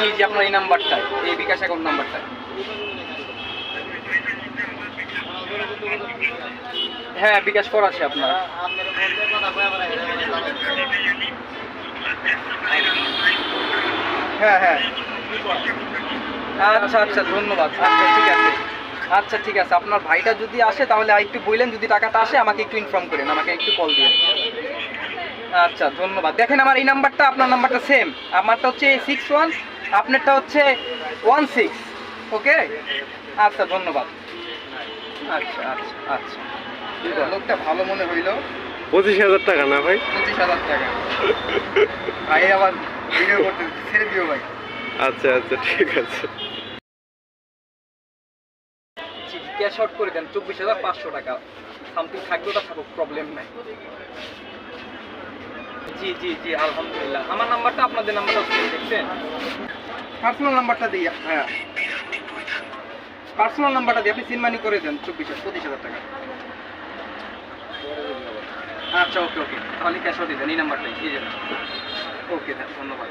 জি জি, আপনার এই নাম্বারটায়, এই বিকাশ অ্যাকাউন্ট নাম্বারটায়। হ্যাঁ, বিকাশ করা আছে আপনার। হ্যাঁ হ্যাঁ, আচ্ছা আচ্ছা, ধন্যবাদ। আচ্ছা ঠিক আছে, আচ্ছা ঠিক আছে। আপনার ভাইটা যদি আসে তাহলে একটু বললেন, যদি টাকাটা আসে আমাকে একটু ইনফর্ম করেন, আমাকে একটু কল দিন। আচ্ছা ধন্যবাদ। দেখেন আমার এই নাম্বারটা আপনার নাম্বারটা সেম, আমারটা হচ্ছে 61, আপনারটা হচ্ছে 16। ওকে, আচ্ছা ধন্যবাদ। আচ্ছা আচ্ছা আচ্ছা, লোকটা ভালো মনে হইলো। 25,000 টাকা না ভাই? 25,000 টাকা। ভাই আবার ভিডিও করতে ছেড়ে দিও ভাই। আচ্ছা আচ্ছা, ঠিক আছে। ক্যাশ আউট করে দেন 24,500 টাকা, সামথিং থাকবে, ওটা থাকুক, প্রবলেম নাই। জি জি জি, আলহামদুলিল্লাহ। আমার নাম্বারটা আপনাদের নাম্বারটা দেখছেন, পার্সোনাল নাম্বারটা দিই। হ্যাঁ, পার্সোনাল নাম্বারটা দিয়ে আপনি সিম মানি করে দেন 25,000 টাকা। আচ্ছা ওকে ওকে, তাহলে ক্যাশ আউট দিয়ে দেন এই নাম্বারটাই, এই যাবেন। ওকে, ধন্যবাদ।